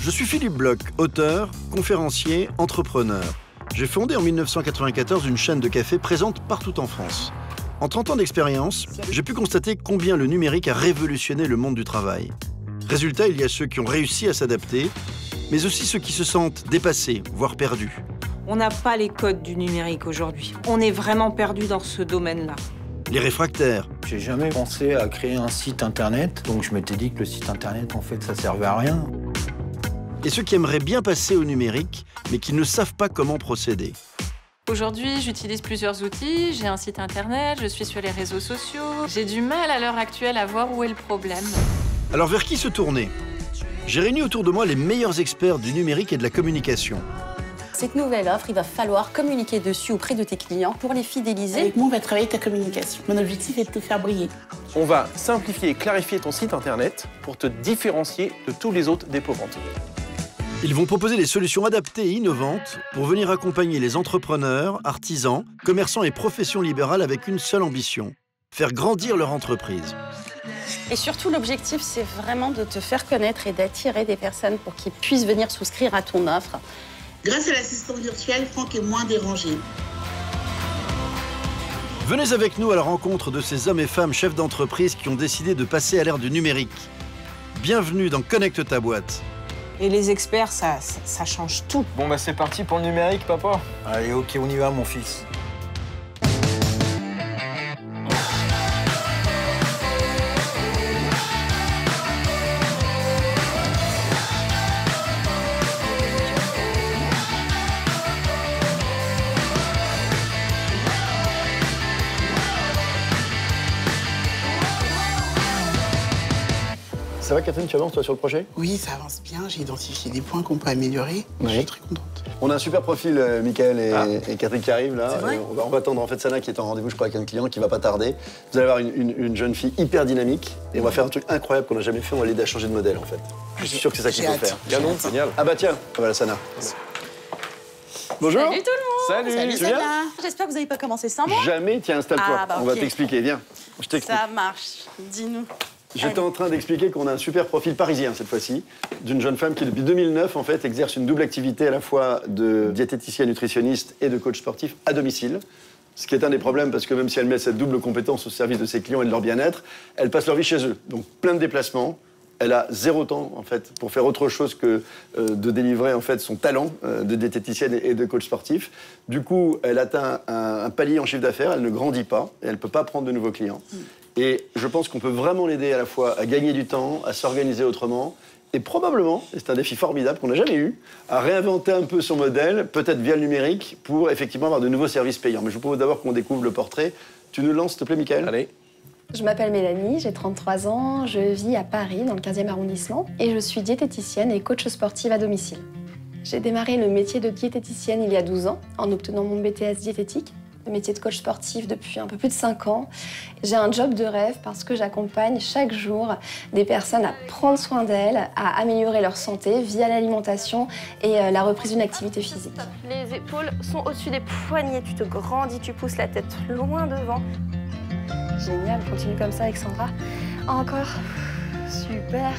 Je suis Philippe Bloch, auteur, conférencier, entrepreneur. J'ai fondé en 1994 une chaîne de café présente partout en France. En 30 ans d'expérience, j'ai pu constater combien le numérique a révolutionné le monde du travail. Résultat, il y a ceux qui ont réussi à s'adapter, mais aussi ceux qui se sentent dépassés, voire perdus. On n'a pas les codes du numérique aujourd'hui. On est vraiment perdu dans ce domaine-là. Les réfractaires. J'ai jamais pensé à créer un site internet, donc je m'étais dit que le site internet, en fait, ça servait à rien. Et ceux qui aimeraient bien passer au numérique, mais qui ne savent pas comment procéder. Aujourd'hui, j'utilise plusieurs outils, j'ai un site internet, je suis sur les réseaux sociaux. J'ai du mal à l'heure actuelle à voir où est le problème. Alors vers qui se tourner? J'ai réuni autour de moi les meilleurs experts du numérique et de la communication. Cette nouvelle offre, il va falloir communiquer dessus auprès de tes clients pour les fidéliser. Avec moi, on va travailler ta communication. Mon objectif est de te faire briller. On va simplifier et clarifier ton site internet pour te différencier de tous les autres dépôt-vente. Ils vont proposer des solutions adaptées et innovantes pour venir accompagner les entrepreneurs, artisans, commerçants et professions libérales avec une seule ambition, faire grandir leur entreprise. Et surtout, l'objectif, c'est vraiment de te faire connaître et d'attirer des personnes pour qu'ils puissent venir souscrire à ton offre. Grâce à l'assistant virtuel, Franck est moins dérangé. Venez avec nous à la rencontre de ces hommes et femmes chefs d'entreprise qui ont décidé de passer à l'ère du numérique. Bienvenue dans Connecte ta boîte. Et les experts, ça change tout. Bon bah c'est parti pour le numérique, papa. Allez, ok, on y va, mon fils. Ça va Catherine, tu avances toi sur le projet? Oui, ça avance bien. J'ai identifié des points qu'on peut améliorer. Je suis très contente. On a un super profil, Mickaël et Catherine qui arrivent là. C'est vrai. On va attendre en fait Sana qui est en rendez-vous, je crois, avec un client qui va pas tarder. Vous allez avoir une jeune fille hyper dynamique et on va faire un truc incroyable qu'on n'a jamais fait. On va l'aider à changer de modèle en fait. Je suis sûr que c'est ça qu'il faut faire. Canon, génial. Ah bah tiens, voilà Sana. Bonjour. Salut tout le monde. Salut. Tu viens? J'espère que vous n'avez pas commencé sans moi. Jamais. Tiens, installe-toi. Ah, bah, On va ok. t'expliquer. Viens. Je t'explique. Ça marche. Dis-nous. J'étais en train d'expliquer qu'on a un super profil parisien cette fois-ci, d'une jeune femme qui depuis 2009 en fait exerce une double activité à la fois de diététicienne nutritionniste et de coach sportif à domicile. Ce qui est un des problèmes parce que même si elle met cette double compétence au service de ses clients et de leur bien-être, elle passe leur vie chez eux. Donc plein de déplacements. Elle a zéro temps en fait pour faire autre chose que de délivrer en fait son talent de diététicienne et de coach sportif. Du coup, elle atteint un palier en chiffre d'affaires, elle ne grandit pas et elle ne peut pas prendre de nouveaux clients. Et je pense qu'on peut vraiment l'aider à la fois à gagner du temps, à s'organiser autrement et probablement, et c'est un défi formidable qu'on n'a jamais eu, à réinventer un peu son modèle, peut-être via le numérique, pour effectivement avoir de nouveaux services payants. Mais je vous propose d'abord qu'on découvre le portrait. Tu nous lances, s'il te plaît, Mickaël? Allez. Je m'appelle Mélanie, j'ai 33 ans, je vis à Paris, dans le 15e arrondissement, et je suis diététicienne et coach sportive à domicile. J'ai démarré le métier de diététicienne il y a 12 ans, en obtenant mon BTS diététique. Le métier de coach sportif depuis un peu plus de 5 ans. J'ai un job de rêve parce que j'accompagne chaque jour des personnes à prendre soin d'elles, à améliorer leur santé via l'alimentation et la reprise d'une activité physique. Les épaules sont au-dessus des poignets, tu te grandis, tu pousses la tête loin devant. Génial, continue comme ça Alexandra. Encore. Super.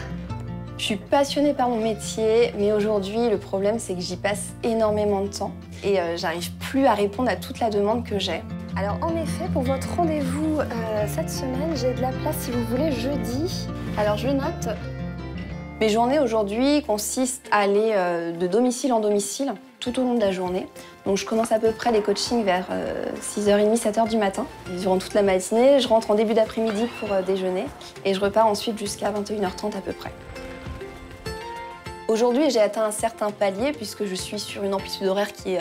Je suis passionnée par mon métier, mais aujourd'hui, le problème, c'est que j'y passe énormément de temps et j'arrive plus à répondre à toute la demande que j'ai. Alors en effet, pour votre rendez-vous cette semaine, j'ai de la place si vous voulez jeudi. Alors je note. Mes journées aujourd'hui consistent à aller de domicile en domicile tout au long de la journée. Donc je commence à peu près les coachings vers 6h30, 7h du matin. Durant toute la matinée, je rentre en début d'après-midi pour déjeuner et je repars ensuite jusqu'à 21h30 à peu près. Aujourd'hui, j'ai atteint un certain palier puisque je suis sur une amplitude horaire qui est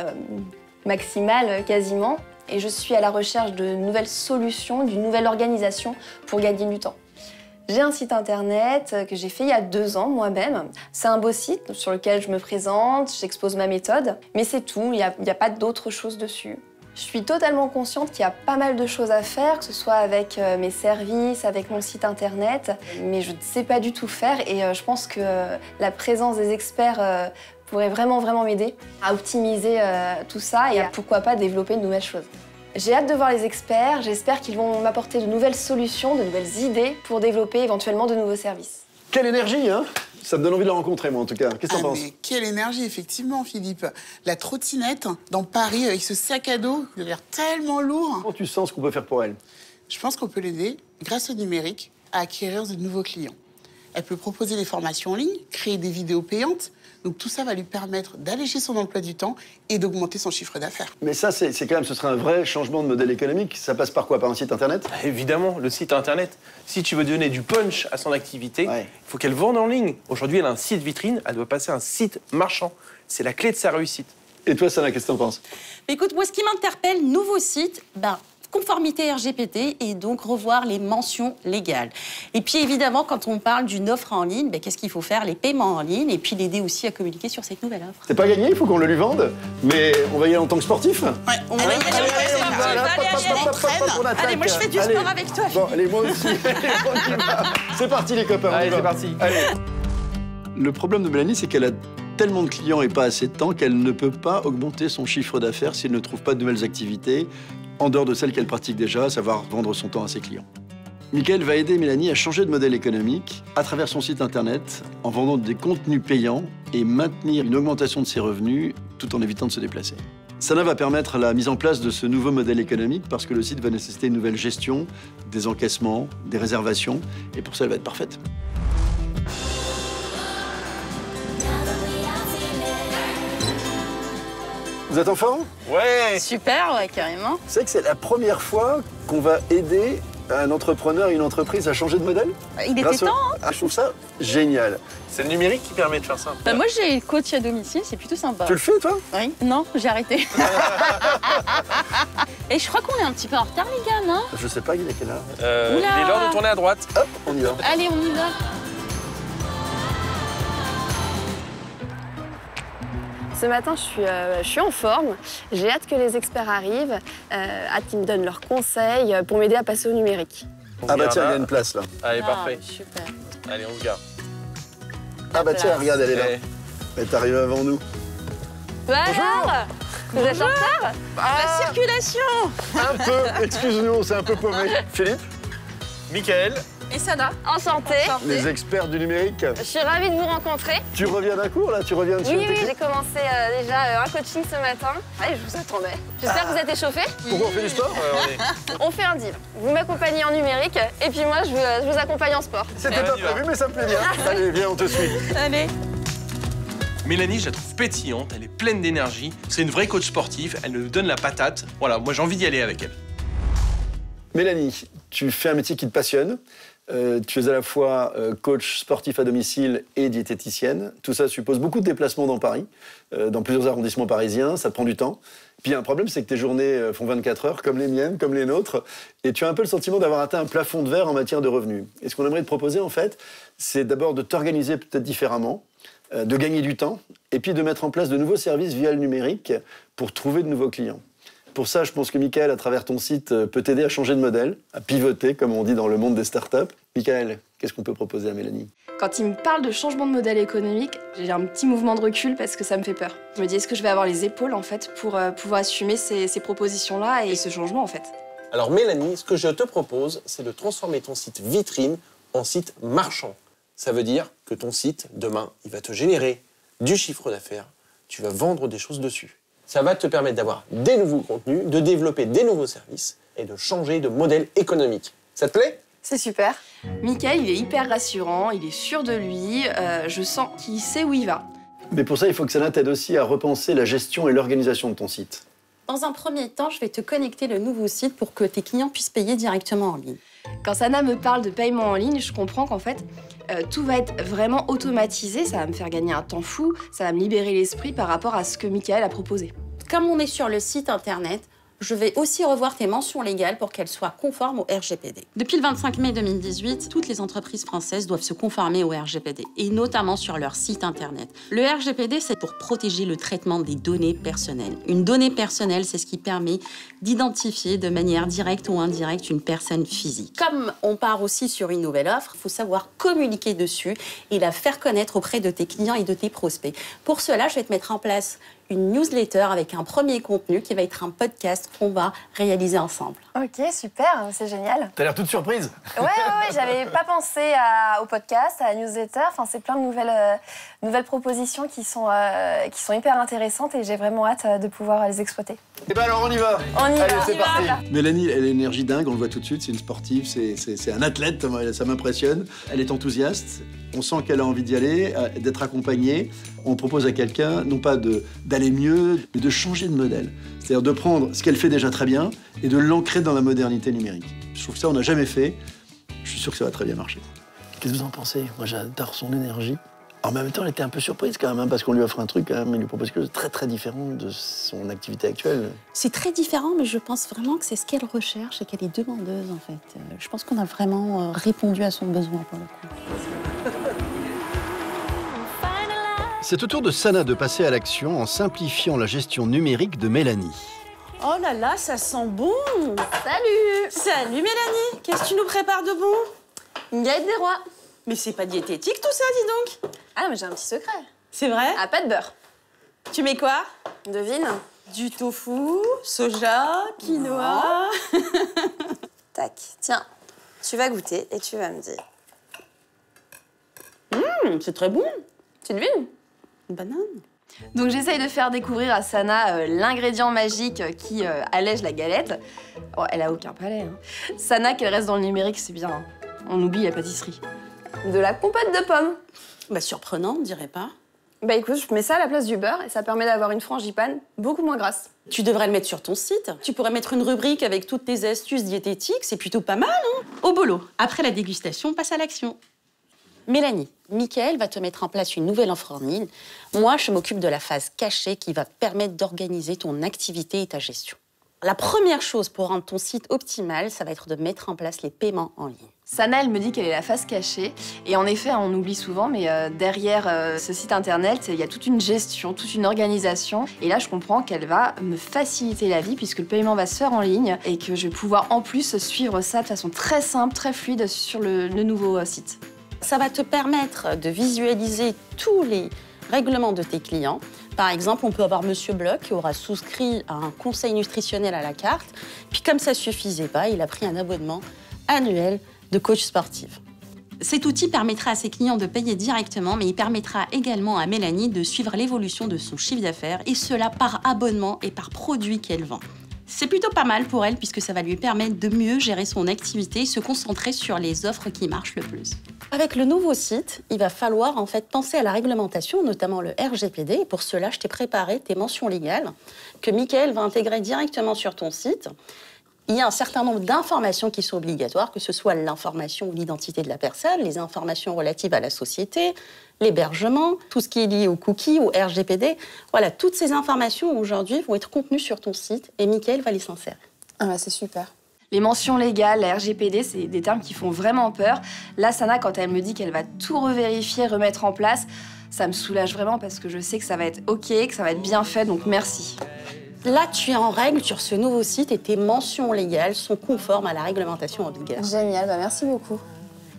maximale quasiment et je suis à la recherche de nouvelles solutions, d'une nouvelle organisation pour gagner du temps. J'ai un site internet que j'ai fait il y a 2 ans moi-même. C'est un beau site sur lequel je me présente, j'expose ma méthode, mais c'est tout, il n'y a pas d'autre chose dessus. Je suis totalement consciente qu'il y a pas mal de choses à faire, que ce soit avec mes services, avec mon site internet, mais je ne sais pas du tout faire et je pense que la présence des experts pourrait vraiment m'aider à optimiser tout ça et à pourquoi pas développer de nouvelles choses. J'ai hâte de voir les experts, j'espère qu'ils vont m'apporter de nouvelles solutions, de nouvelles idées pour développer éventuellement de nouveaux services. Quelle énergie, hein? Ça me donne envie de la rencontrer, moi, en tout cas. Qu'est-ce que t'en penses? Mais quelle énergie, effectivement, Philippe. La trottinette, dans Paris, avec ce sac à dos, il a l'air tellement lourd. Comment tu sens ce qu'on peut faire pour elle? Je pense qu'on peut l'aider, grâce au numérique, à acquérir de nouveaux clients. Elle peut proposer des formations en ligne, créer des vidéos payantes. Donc tout ça va lui permettre d'alléger son emploi du temps et d'augmenter son chiffre d'affaires. Mais ça, c'est quand même, ce serait un vrai changement de modèle économique. Ça passe par quoi? Par un site internet? Évidemment, le site internet. Si tu veux donner du punch à son activité, il faut qu'elle vende en ligne. Aujourd'hui, elle a un site vitrine, elle doit passer à un site marchand. C'est la clé de sa réussite. Et toi, Sana, qu'est-ce que t'en penses? Écoute, moi, ce qui m'interpelle, nouveau site, conformité RGPD et donc revoir les mentions légales. Et puis évidemment, quand on parle d'une offre en ligne, qu'est-ce qu'il faut faire? Les paiements en ligne et puis l'aider aussi à communiquer sur cette nouvelle offre. C'est pas gagné, il faut qu'on le lui vende, mais on va y aller en tant que sportif. Ouais, on va y aller Allez, moi je fais du sport avec toi. Bon, allez, moi aussi. C'est parti les copains. Allez, c'est parti. Allez. Le problème de Mélanie, c'est qu'elle a tellement de clients et pas assez de temps qu'elle ne peut pas augmenter son chiffre d'affaires s'il ne trouve pas de nouvelles activités en dehors de celles qu'elle pratique déjà, à savoir vendre son temps à ses clients. Mickaël va aider Mélanie à changer de modèle économique à travers son site internet en vendant des contenus payants et maintenir une augmentation de ses revenus tout en évitant de se déplacer. Sana va permettre la mise en place de ce nouveau modèle économique parce que le site va nécessiter une nouvelle gestion, des encaissements, des réservations et pour ça elle va être parfaite. Vous êtes en forme? Ouais. Super, ouais, carrément. Vous savez que c'est la première fois qu'on va aider un entrepreneur, une entreprise à changer de modèle? Il était temps, hein? Ah, je trouve ça génial. C'est le numérique qui permet de faire ça. Moi, j'ai coach à domicile, c'est plutôt sympa. Tu le fais, toi? Oui. Non, j'ai arrêté. Et je crois qu'on est un petit peu en retard, les gars, non? Je sais pas, il est quelle heure? Il est l'heure de tourner à droite. Hop, on y va. Allez, on y va. Ce matin, je suis en forme. J'ai hâte que les experts arrivent, hâte qu'ils me donnent leurs conseils pour m'aider à passer au numérique. Ah bah tiens, il y a une place là. Allez, parfait. Super. Allez, on se gare. Ah bah tiens, regarde, elle est là. Elle est arrivée avant nous. Bonjour. Vous êtes en retard? La circulation. Un peu, excuse-nous, c'est un peu paumé. Philippe? Mickaël. Et Sana? Enchantée. Les experts du numérique. Je suis ravie de vous rencontrer. Tu reviens d'un cours là? Tu reviens de chez Oui, j'ai commencé déjà un coaching ce matin. Allez, je vous attendais. J'espère que vous êtes échauffés. Pourquoi on fait du sport? On fait un deal. Vous m'accompagnez en numérique et puis moi, je vous accompagne en sport. C'était pas prévu, mais ça me plaît bien. Allez, viens, on te suit. Allez. Mélanie, je la trouve pétillante, elle est pleine d'énergie. C'est une vraie coach sportive, elle nous donne la patate. Voilà, moi j'ai envie d'y aller avec elle. Mélanie, tu fais un métier qui te passionne. Tu es à la fois coach sportif à domicile et diététicienne. Tout ça suppose beaucoup de déplacements dans Paris, dans plusieurs arrondissements parisiens. Ça te prend du temps. Puis il y a un problème, c'est que tes journées font 24 heures, comme les miennes, comme les nôtres. Et tu as un peu le sentiment d'avoir atteint un plafond de verre en matière de revenus. Et ce qu'on aimerait te proposer, en fait, c'est d'abord de t'organiser peut-être différemment, de gagner du temps, et puis de mettre en place de nouveaux services via le numérique pour trouver de nouveaux clients. Pour ça, je pense que Mickaël, à travers ton site, peut t'aider à changer de modèle, à pivoter, comme on dit dans le monde des startups. Mickaël, qu'est-ce qu'on peut proposer à Mélanie? Quand il me parle de changement de modèle économique, j'ai un petit mouvement de recul parce que ça me fait peur. Je me dis, est-ce que je vais avoir les épaules, en fait, pour pouvoir assumer ces propositions-là et ce changement, en fait? Alors Mélanie, ce que je te propose, c'est de transformer ton site vitrine en site marchand. Ça veut dire que ton site, demain, il va te générer du chiffre d'affaires. Tu vas vendre des choses dessus. Ça va te permettre d'avoir des nouveaux contenus, de développer des nouveaux services et de changer de modèle économique. Ça te plaît? C'est super. Mickaël, il est hyper rassurant, il est sûr de lui, je sens qu'il sait où il va. Mais pour ça, il faut que Sana t'aide aussi à repenser la gestion et l'organisation de ton site. Dans un premier temps, je vais te connecter le nouveau site pour que tes clients puissent payer directement en ligne. Quand Sana me parle de paiement en ligne, je comprends qu'en fait, tout va être vraiment automatisé, ça va me faire gagner un temps fou, ça va me libérer l'esprit par rapport à ce que Mickaël a proposé. Comme on est sur le site internet, je vais aussi revoir tes mentions légales pour qu'elles soient conformes au RGPD. Depuis le 25 mai 2018, toutes les entreprises françaises doivent se conformer au RGPD, et notamment sur leur site internet. Le RGPD, c'est pour protéger le traitement des données personnelles. Une donnée personnelle, c'est ce qui permet d'identifier de manière directe ou indirecte une personne physique. Comme on part aussi sur une nouvelle offre, il faut savoir communiquer dessus et la faire connaître auprès de tes clients et de tes prospects. Pour cela, je vais te mettre en place une newsletter avec un premier contenu qui va être un podcast qu'on va réaliser ensemble. Ok, super, c'est génial. T'as l'air toute surprise. Ouais, j'avais pas pensé au podcast, à la newsletter. Enfin, c'est plein de nouvelles propositions qui sont hyper intéressantes et j'ai vraiment hâte de pouvoir les exploiter. Et ben alors on y va. On y Allez, va. c'est parti. Mélanie, elle a une énergie dingue, on le voit tout de suite, c'est une sportive, c'est un athlète, ça m'impressionne. Elle est enthousiaste, on sent qu'elle a envie d'y aller, d'être accompagnée. On propose à quelqu'un, non pas d'aller mieux, mais de changer de modèle. C'est-à-dire de prendre ce qu'elle fait déjà très bien et de l'ancrer dans la modernité numérique. Je trouve que ça, on n'a jamais fait. Je suis sûr que ça va très bien marcher. Qu'est-ce que vous en pensez? Moi, j'adore son énergie. En même temps, elle était un peu surprise quand même, hein, parce qu'on lui offre un truc, quand même, il lui propose quelque chose de très très différent de son activité actuelle. C'est très différent, mais je pense vraiment que c'est ce qu'elle recherche et qu'elle est demandeuse, en fait. Je pense qu'on a vraiment répondu à son besoin, pour le coup. C'est au tour de Sana de passer à l'action en simplifiant la gestion numérique de Mélanie. Oh là là, ça sent bon! Salut! Salut Mélanie! Qu'est-ce que tu nous prépares de bon? Une galette des rois. Mais c'est pas diététique tout ça, dis donc! Ah, mais j'ai un petit secret. C'est vrai? Ah, pas de beurre. Tu mets quoi? Devine. Du tofu, soja, quinoa... Tac, tiens, tu vas goûter et tu vas me dire. C'est très bon! Tu devines? Une banane. Donc j'essaye de faire découvrir à Sana l'ingrédient magique qui allège la galette. Oh, elle a aucun palais. Hein. Sana, qu'elle reste dans le numérique, c'est bien. Hein. On oublie la pâtisserie. De la compote de pommes. Bah surprenant, on dirait pas. Bah écoute, je mets ça à la place du beurre et ça permet d'avoir une frangipane beaucoup moins grasse. Tu devrais le mettre sur ton site. Tu pourrais mettre une rubrique avec toutes tes astuces diététiques, c'est plutôt pas mal, hein? Au boulot. Après la dégustation, on passe à l'action. Mélanie, Mickaël va te mettre en place une nouvelle offre en ligne. Moi, je m'occupe de la phase cachée qui va te permettre d'organiser ton activité et ta gestion. La première chose pour rendre ton site optimal, ça va être de mettre en place les paiements en ligne. Sana, elle me dit qu'elle est la face cachée. Et en effet, on oublie souvent, mais derrière ce site internet, il y a toute une gestion, toute une organisation. Et là, je comprends qu'elle va me faciliter la vie puisque le paiement va se faire en ligne et que je vais pouvoir en plus suivre ça de façon très simple, très fluide sur le nouveau site. Ça va te permettre de visualiser tous les règlements de tes clients. Par exemple, on peut avoir Monsieur Bloch qui aura souscrit à un conseil nutritionnel à la carte. Puis comme ça suffisait pas, il a pris un abonnement annuel de coach sportif. Cet outil permettra à ses clients de payer directement, mais il permettra également à Mélanie de suivre l'évolution de son chiffre d'affaires, et cela par abonnement et par produit qu'elle vend. C'est plutôt pas mal pour elle puisque ça va lui permettre de mieux gérer son activité et se concentrer sur les offres qui marchent le plus. Avec le nouveau site, il va falloir en fait penser à la réglementation, notamment le RGPD. Et pour cela, je t'ai préparé tes mentions légales que Mickaël va intégrer directement sur ton site. Il y a un certain nombre d'informations qui sont obligatoires, que ce soit l'information ou l'identité de la personne, les informations relatives à la société, l'hébergement, tout ce qui est lié aux cookies, au RGPD. Voilà, toutes ces informations aujourd'hui vont être contenues sur ton site et Mickaël va les s'insérer. Ah bah c'est super. Les mentions légales, la RGPD, c'est des termes qui font vraiment peur. Là, Sana, quand elle me dit qu'elle va tout revérifier, remettre en place, ça me soulage vraiment parce que je sais que ça va être OK, que ça va être bien fait, donc merci. Là, tu es en règle sur ce nouveau site et tes mentions légales sont conformes à la réglementation en vigueur. Génial, bah merci beaucoup.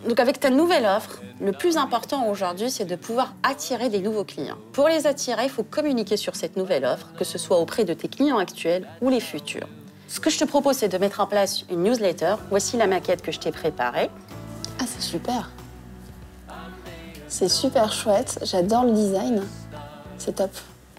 Donc avec ta nouvelle offre, le plus important aujourd'hui, c'est de pouvoir attirer des nouveaux clients. Pour les attirer, il faut communiquer sur cette nouvelle offre, que ce soit auprès de tes clients actuels ou les futurs. Ce que je te propose, c'est de mettre en place une newsletter. Voici la maquette que je t'ai préparée. Ah, c'est super. C'est super chouette, j'adore le design. C'est top.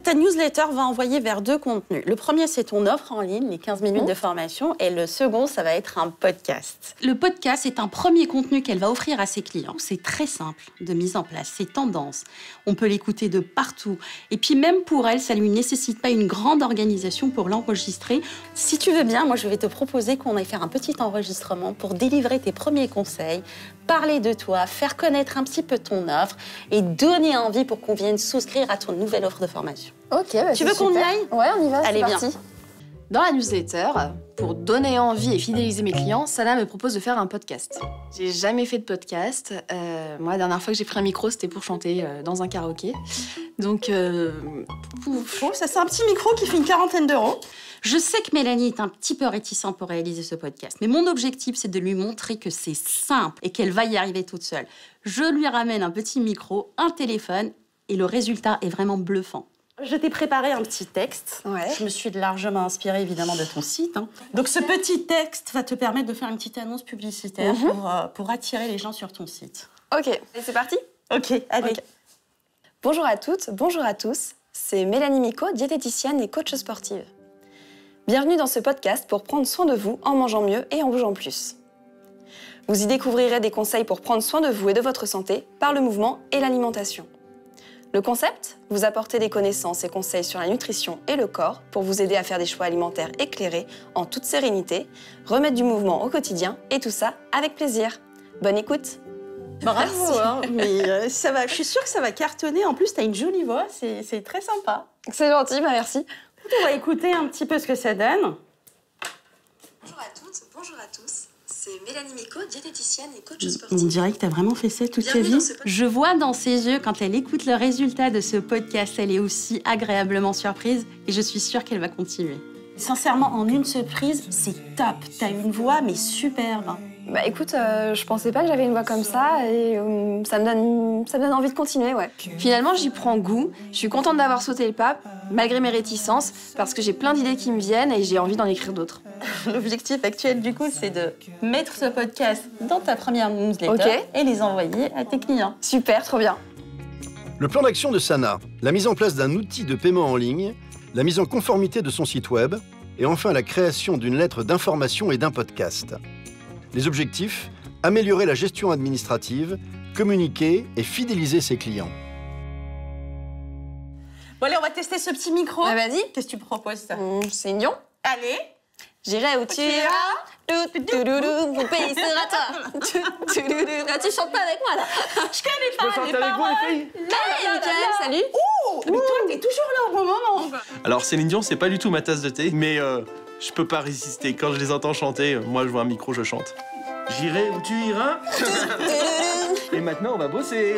Ta newsletter va envoyer vers deux contenus. Le premier, c'est ton offre en ligne, les 15 minutes de formation. Et le second, ça va être un podcast. Le podcast est un premier contenu qu'elle va offrir à ses clients. C'est très simple de mise en place, c'est tendance. On peut l'écouter de partout. Et puis même pour elle, ça ne lui nécessite pas une grande organisation pour l'enregistrer. Si tu veux bien, moi, je vais te proposer qu'on aille faire un petit enregistrement pour délivrer tes premiers conseils, parler de toi, faire connaître un petit peu ton offre et donner envie pour qu'on vienne souscrire à ton nouvelle offre de formation. Ok, bah tu veux qu'on y aille? Ouais, on y va, allez, c'est parti. Bien. Dans la newsletter, pour donner envie et fidéliser mes clients, Sana me propose de faire un podcast. J'ai jamais fait de podcast. Moi, la dernière fois que j'ai pris un micro, c'était pour chanter dans un karaoké. Donc, ça c'est un petit micro qui fait une 40aine d'euros. Je sais que Mélanie est un petit peu réticente pour réaliser ce podcast, mais mon objectif, c'est de lui montrer que c'est simple et qu'elle va y arriver toute seule. Je lui ramène un petit micro, un téléphone, et le résultat est vraiment bluffant. Je t'ai préparé un petit texte. Ouais. Je me suis largement inspirée évidemment de ton site. Donc ce petit texte va te permettre de faire une petite annonce publicitaire pour attirer les gens sur ton site. Ok, et c'est parti? Ok, allez. Ok. Bonjour à toutes, bonjour à tous. C'est Mélanie Micot, diététicienne et coach sportive. Bienvenue dans ce podcast pour prendre soin de vous en mangeant mieux et en bougeant plus. Vous y découvrirez des conseils pour prendre soin de vous et de votre santé par le mouvement et l'alimentation. Le concept, vous apporter des connaissances et conseils sur la nutrition et le corps pour vous aider à faire des choix alimentaires éclairés en toute sérénité, remettre du mouvement au quotidien et tout ça avec plaisir. Bonne écoute. Bravo, hein, mais ça va, je suis sûre que ça va cartonner. En plus, tu as une jolie voix, c'est très sympa. C'est gentil, merci. On va écouter un petit peu ce que ça donne. Bonjour à toutes, bonjour à tous. C'est Mélanie Micot, diététicienne et coach sportive. On dirait que tu as vraiment fait ça toute ta vie. Je vois dans ses yeux, quand elle écoute le résultat de ce podcast, elle est aussi agréablement surprise et je suis sûre qu'elle va continuer. Sincèrement, en une seule prise, c'est top. Tu as une voix, mais superbe. Bah écoute, je pensais pas que j'avais une voix comme ça et ça me donne envie de continuer, ouais. Finalement, j'y prends goût. Je suis contente d'avoir sauté le pas, malgré mes réticences, parce que j'ai plein d'idées qui me viennent et j'ai envie d'en écrire d'autres. L'objectif actuel, du coup, c'est de mettre ce podcast dans ta première newsletter et les envoyer à tes clients. Super, trop bien. Le plan d'action de Sana, la mise en place d'un outil de paiement en ligne, la mise en conformité de son site web et enfin la création d'une lettre d'information et d'un podcast. Les objectifs, améliorer la gestion administrative, communiquer et fidéliser ses clients. Bon allez, on va tester ce petit micro. Ah, vas-y. Qu'est-ce que tu proposes, ça? C'est mignon. Allez. J'irai où tu iras. Mon pays sera toi. Tu chantes pas avec moi, là. Je connais pas les paroles. Hey, Mickaël, salut. Oh, mais toi, t'es toujours là au bon moment. Alors Céline Dion, c'est pas du tout ma tasse de thé, mais je peux pas résister. Quand je les entends chanter, moi je vois un micro, je chante. J'irai où tu iras. Et maintenant, on va bosser.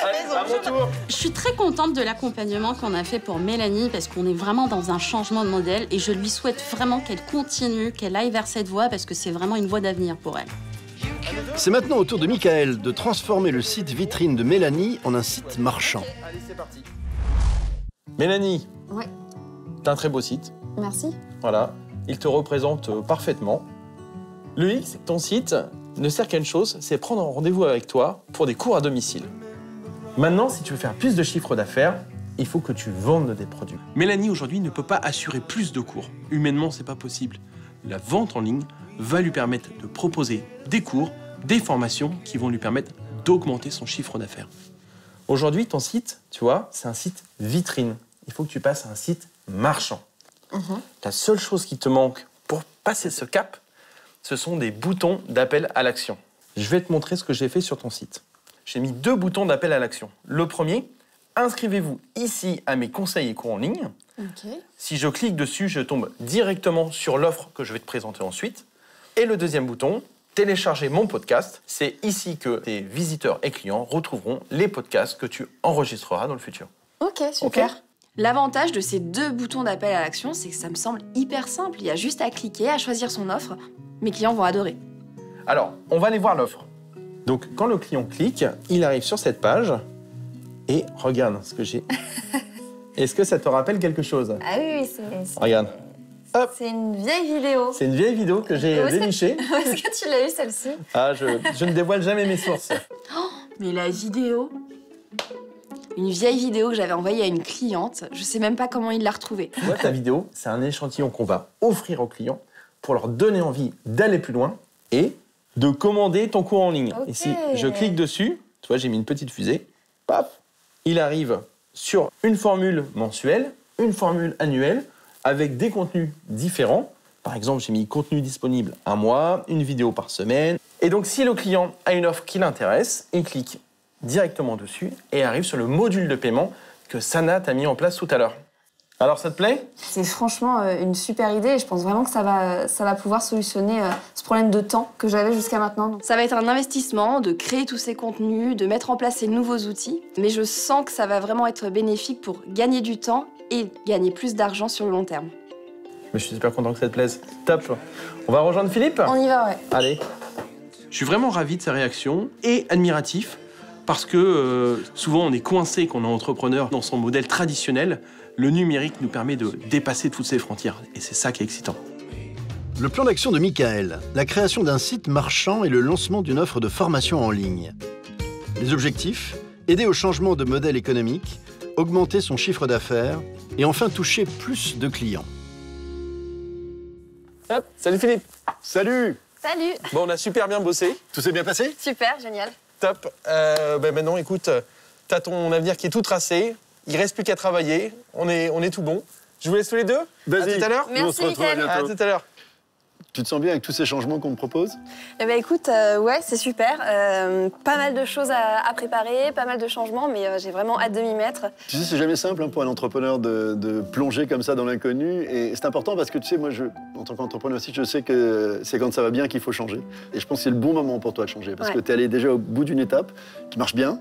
Allez, à mon tour. Je suis très contente de l'accompagnement qu'on a fait pour Mélanie parce qu'on est vraiment dans un changement de modèle et je lui souhaite vraiment qu'elle continue, qu'elle aille vers cette voie parce que c'est vraiment une voie d'avenir pour elle. C'est maintenant au tour de Michael de transformer le site vitrine de Mélanie en un site marchand. Allez, c'est parti. Mélanie, Ouais, t'as un très beau site. merci. Voilà, il te représente parfaitement. Le X, ton site ne sert qu'à une chose, c'est prendre un rendez-vous avec toi pour des cours à domicile. Maintenant, si tu veux faire plus de chiffre d'affaires, il faut que tu vendes des produits. Mélanie, aujourd'hui, ne peut pas assurer plus de cours. Humainement, c'est pas possible. La vente en ligne va lui permettre de proposer des cours, des formations qui vont lui permettre d'augmenter son chiffre d'affaires. Aujourd'hui, ton site, tu vois, c'est un site vitrine. Il faut que tu passes à un site marchand. La seule chose qui te manque pour passer ce cap, ce sont des boutons d'appel à l'action. Je vais te montrer ce que j'ai fait sur ton site. J'ai mis 2 boutons d'appel à l'action. Le premier, inscrivez-vous ici à mes conseils et cours en ligne. Si je clique dessus, je tombe directement sur l'offre que je vais te présenter ensuite. Et le deuxième bouton, télécharger mon podcast. C'est ici que tes visiteurs et clients retrouveront les podcasts que tu enregistreras dans le futur. Ok, super. Ok. L'avantage de ces 2 boutons d'appel à l'action, c'est que ça me semble hyper simple. Il y a juste à cliquer, à choisir son offre. Mes clients vont adorer. Alors, on va aller voir l'offre. Donc, quand le client clique, il arrive sur cette page et regarde ce que j'ai. Est-ce que ça te rappelle quelque chose? Ah oui, c'est... Regarde. Hop. C'est une vieille vidéo. C'est une vieille vidéo que j'ai dénichée. Où est-ce que tu l'as eu, celle-ci? Ah, je ne dévoile jamais mes sources. Mais la vidéo... Une vieille vidéo que j'avais envoyée à une cliente, je sais même pas comment il l'a retrouvée. Tu vois, ta vidéo, c'est un échantillon qu'on va offrir aux clients pour leur donner envie d'aller plus loin et de commander ton cours en ligne. Ok. Et si je clique dessus, tu vois, j'ai mis une petite fusée, paf, il arrive sur une formule mensuelle, une formule annuelle, avec des contenus différents. Par exemple, j'ai mis contenu disponible un mois, une vidéo par semaine. Et donc, si le client a une offre qui l'intéresse, il clique directement dessus et arrive sur le module de paiement que Sana t'a mis en place tout à l'heure. Alors, ça te plaît? C'est franchement une super idée et je pense vraiment que ça va pouvoir solutionner ce problème de temps que j'avais jusqu'à maintenant. Ça va être un investissement de créer tous ces contenus, de mettre en place ces nouveaux outils, mais je sens que ça va vraiment être bénéfique pour gagner du temps et gagner plus d'argent sur le long terme. Mais je suis super content que ça te plaise. Top. On va rejoindre Philippe? On y va, ouais. Allez. Je suis vraiment ravi de sa réaction et admiratif Parce que souvent on est coincé quand on est entrepreneur dans son modèle traditionnel. Le numérique nous permet de dépasser toutes ces frontières et c'est ça qui est excitant. Le plan d'action de Michael, la création d'un site marchand et le lancement d'une offre de formation en ligne. Les objectifs, aider au changement de modèle économique, augmenter son chiffre d'affaires et enfin toucher plus de clients. Hop, salut Philippe. Salut. Salut. Bon, on a super bien bossé. Tout s'est bien passé? Super, génial. Top. Maintenant, écoute, t'as ton avenir qui est tout tracé. Il reste plus qu'à travailler. On est tout bon. Je vous laisse tous les deux. Vas-y. À tout à l'heure. Merci, Mickaël. À tout à l'heure. Tu te sens bien avec tous ces changements qu'on te propose? Eh ben écoute, ouais, c'est super. Pas mal de choses à préparer, pas mal de changements, mais j'ai vraiment hâte de m'y mettre. Tu sais, c'est jamais simple pour un entrepreneur de plonger comme ça dans l'inconnu. Et c'est important parce que, tu sais, moi, en tant qu'entrepreneur aussi, je sais que c'est quand ça va bien qu'il faut changer. Et je pense que c'est le bon moment pour toi de changer. Parce que tu es allé déjà au bout d'une étape qui marche bien.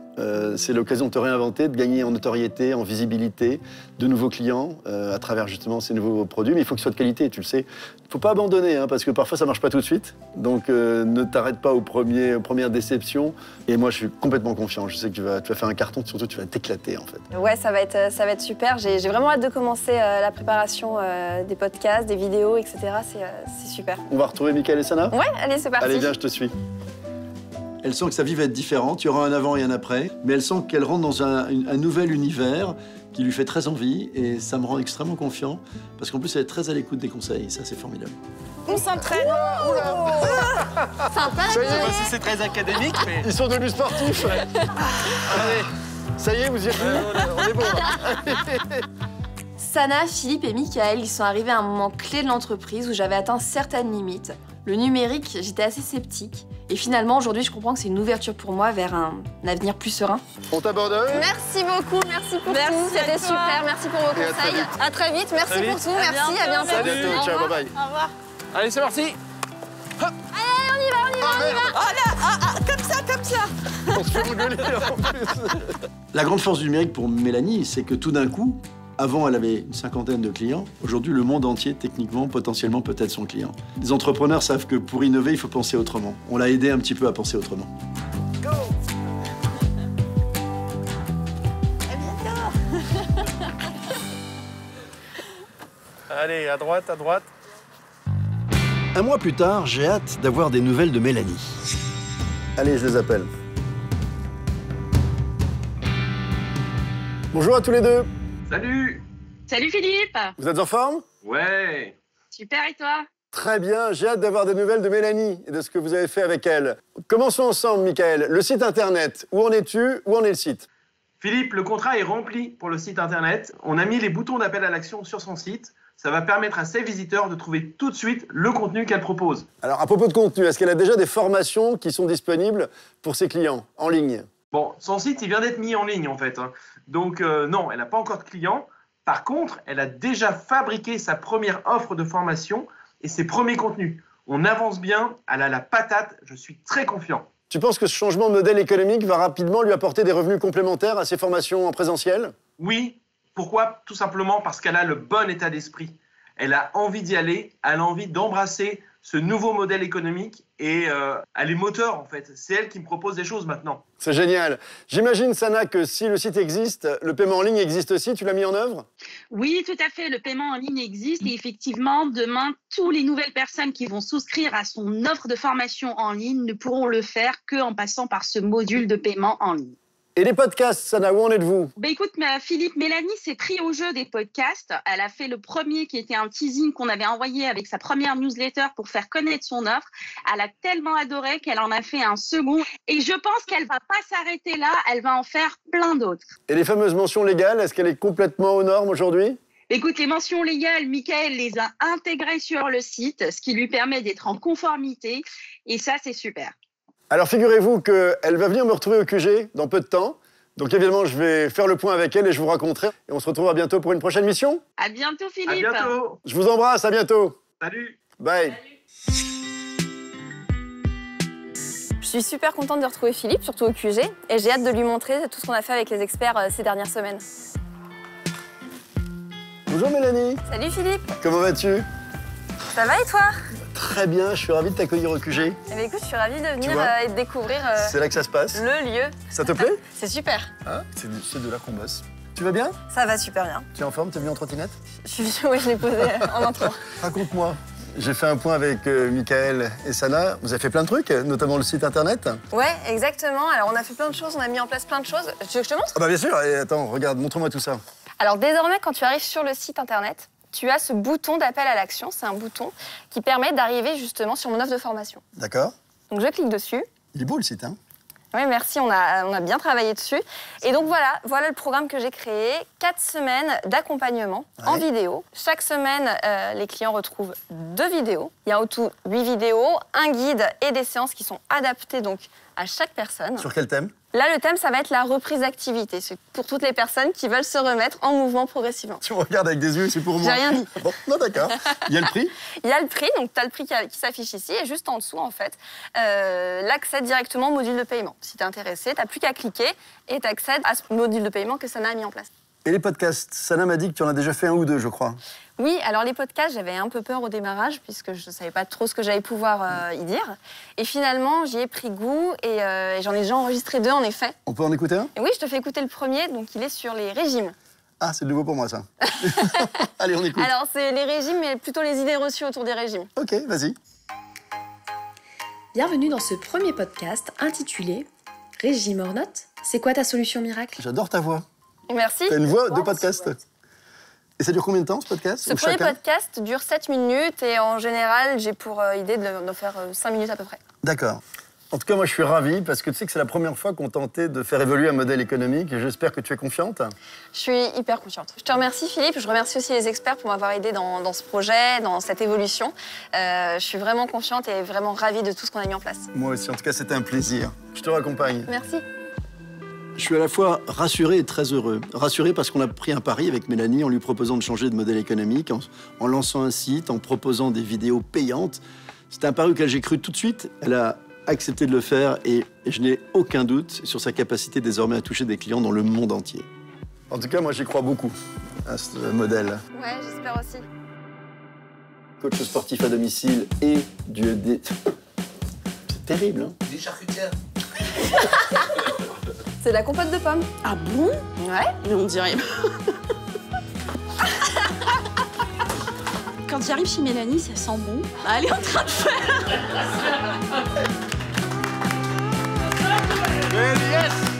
C'est l'occasion de te réinventer, de gagner en notoriété, en visibilité, de nouveaux clients à travers justement ces nouveaux produits. Mais il faut qu'ils soient de qualité, tu le sais. Il ne faut pas abandonner, hein, parce que parfois ça ne marche pas tout de suite. Donc ne t'arrête pas aux premières déceptions. Et moi, je suis complètement confiant. Je sais que tu vas faire un carton, surtout tu vas t'éclater en fait. Ouais, ça va être super. J'ai vraiment hâte de commencer la préparation des podcasts, des vidéos, etc. C'est super. On va retrouver Michael et Sana? Ouais, allez, c'est parti. Allez, viens, je te suis. Elle sent que sa vie va être différente, il y aura un avant et un après, mais elle sent qu'elle rentre dans un nouvel univers qui lui fait très envie, et ça me rend extrêmement confiant, parce qu'en plus, elle est très à l'écoute des conseils, et ça, c'est formidable. On s'entraîne. Sympa. Je sais pas si c'est très académique, mais... Ils sont devenus sportifs. Allez, ça y est, vous y êtes on est bon, là. Sana, Philippe et Michael, ils sont arrivés à un moment clé de l'entreprise où j'avais atteint certaines limites. Le numérique, j'étais assez sceptique. Et finalement, aujourd'hui, je comprends que c'est une ouverture pour moi vers un avenir plus serein. On t'abandonne. Merci beaucoup, merci pour tout. C'était super, merci pour vos conseils. À très vite, merci pour tout, merci, à bientôt. À bientôt, ciao, bye bye. Au revoir. Allez, c'est parti. Allez, on y va. Comme ça. On se fait engueuler en plus. La grande force du numérique pour Mélanie, c'est que tout d'un coup, avant, elle avait une cinquantaine de clients. Aujourd'hui, le monde entier, techniquement, potentiellement, peut être son client. Les entrepreneurs savent que pour innover, il faut penser autrement. On l'a aidé un petit peu à penser autrement. Go. À bientôt. Allez, à droite, à droite. Un mois plus tard, j'ai hâte d'avoir des nouvelles de Mélanie. Allez, je les appelle. Bonjour à tous les deux. Salut! Salut Philippe! Vous êtes en forme? Ouais! Super, et toi? Très bien, j'ai hâte d'avoir des nouvelles de Mélanie et de ce que vous avez fait avec elle. Commençons ensemble, Michael. Le site internet, où en es-tu? Où en est le site? Philippe, le contrat est rempli pour le site internet. On a mis les boutons d'appel à l'action sur son site. Ça va permettre à ses visiteurs de trouver tout de suite le contenu qu'elle propose. Alors, à propos de contenu, est-ce qu'elle a déjà des formations qui sont disponibles pour ses clients, en ligne? Bon, son site, il vient d'être mis en ligne, en fait. Donc, non, elle n'a pas encore de clients. Par contre, elle a déjà fabriqué sa première offre de formation et ses premiers contenus. On avance bien, elle a la patate, je suis très confiant. Tu penses que ce changement de modèle économique va rapidement lui apporter des revenus complémentaires à ses formations en présentiel? Oui. Pourquoi? Tout simplement parce qu'elle a le bon état d'esprit. Elle a envie d'y aller, elle a envie d'embrasser ce nouveau modèle économique et elle est moteur en fait. C'est elle qui me propose des choses maintenant. C'est génial. J'imagine, Sana, que si le site existe, le paiement en ligne existe aussi. Tu l'as mis en œuvre? Oui, tout à fait. Le paiement en ligne existe et effectivement, demain, toutes les nouvelles personnes qui vont souscrire à son offre de formation en ligne ne pourront le faire qu'en passant par ce module de paiement en ligne. Et les podcasts, Sana, où en êtes-vous? Écoute, Philippe, Mélanie s'est pris au jeu des podcasts. Elle a fait le premier qui était un teasing qu'on avait envoyé avec sa première newsletter pour faire connaître son offre. Elle a tellement adoré qu'elle en a fait un second. Et je pense qu'elle va pas s'arrêter là, elle va en faire plein d'autres. Et les fameuses mentions légales, est-ce qu'elle est complètement aux normes aujourd'hui? Écoute, les mentions légales, Michael les a intégrées sur le site, ce qui lui permet d'être en conformité. Et ça, c'est super. Alors, figurez-vous qu'elle va venir me retrouver au QG dans peu de temps. Donc, évidemment, je vais faire le point avec elle et je vous raconterai. Et on se retrouvera bientôt pour une prochaine mission. À bientôt, Philippe. À bientôt. Je vous embrasse, à bientôt. Salut. Bye. Je suis super contente de retrouver Philippe, surtout au QG, et j'ai hâte de lui montrer tout ce qu'on a fait avec les experts ces dernières semaines. Bonjour Mélanie. Salut Philippe. Comment vas-tu? Ça va et toi? Très bien, je suis ravi de t'accueillir au QG. Eh bien, écoute, je suis ravie de venir et de découvrir c'est là que ça se passe. le lieu. Ça te plaît? C'est super. Ah, c'est de là qu'on bosse. Tu vas bien? Ça va super bien. Tu es en forme? Tu es venu en trottinette? Oui, je l'ai posé en entrant. Raconte-moi. J'ai fait un point avec Michael et Sana. Vous avez fait plein de trucs, notamment le site internet. Ouais, exactement. Alors, on a fait plein de choses, on a mis en place plein de choses. Tu veux que je te montre? Ah bah bien sûr. Et attends, regarde, montre-moi tout ça. Alors, désormais, quand tu arrives sur le site internet, tu as ce bouton d'appel à l'action. C'est un bouton qui permet d'arriver justement sur mon offre de formation. D'accord. Donc, je clique dessus. Il est beau le site, hein? Oui, merci, on a bien travaillé dessus. Et donc voilà le programme que j'ai créé. 4 semaines d'accompagnement en vidéo. Chaque semaine, les clients retrouvent 2 vidéos. Il y a au tout 8 vidéos, un guide et des séances qui sont adaptées donc à chaque personne. Sur quel thème? Là, le thème, ça va être la reprise d'activité. C'est pour toutes les personnes qui veulent se remettre en mouvement progressivement. Tu me regardes avec des yeux, c'est pour moi. J'ai rien dit. Bon, non, d'accord. Il y a le prix? Il y a le prix, donc tu as le prix qui s'affiche ici, et juste en dessous, en fait, l'accès directement au module de paiement. Si tu es intéressé, tu n'as plus qu'à cliquer et tu accèdes à ce module de paiement que Sana a mis en place. Et les podcasts? Sana m'a dit que tu en as déjà fait 1 ou 2, je crois. Oui, alors les podcasts, j'avais un peu peur au démarrage, puisque je ne savais pas trop ce que j'allais pouvoir y dire. Et finalement, j'y ai pris goût, et j'en ai déjà enregistré 2, en effet. On peut en écouter un? Et oui, je te fais écouter le premier, donc il est sur les régimes. Ah, c'est nouveau pour moi, ça. Allez, on écoute. Alors, c'est les régimes, mais plutôt les idées reçues autour des régimes. Ok, vas-y. Bienvenue dans ce premier podcast intitulé « Régime hors note, c'est quoi ta solution miracle ?» J'adore ta voix. Merci. T'as une voix de podcast. Et ça dure combien de temps, ce podcast? Ce premier podcast dure 7 minutes et en général, j'ai pour idée de faire 5 minutes à peu près. D'accord. En tout cas, moi, je suis ravi parce que tu sais que c'est la première fois qu'on tentait de faire évoluer un modèle économique et j'espère que tu es confiante. Je suis hyper confiante. Je te remercie, Philippe. Je remercie aussi les experts pour m'avoir aidé dans ce projet, dans cette évolution. Je suis vraiment confiante et vraiment ravie de tout ce qu'on a mis en place. Moi aussi. En tout cas, c'était un plaisir. Je te raccompagne. Merci. Je suis à la fois rassuré et très heureux. Rassuré parce qu'on a pris un pari avec Mélanie en lui proposant de changer de modèle économique, en lançant un site, en proposant des vidéos payantes. C'était un pari auquel j'ai cru tout de suite. Elle a accepté de le faire et je n'ai aucun doute sur sa capacité désormais à toucher des clients dans le monde entier. En tout cas, moi, j'y crois beaucoup à ce modèle. Ouais, j'espère aussi. Coach sportif à domicile et du ED. C'est terrible, hein? Des charcutières. C'est la compote de pommes. Ah bon? Ouais. Mais on dirait... Quand j'arrive chez Mélanie, ça sent bon. Bah, elle est en train de faire... Yes!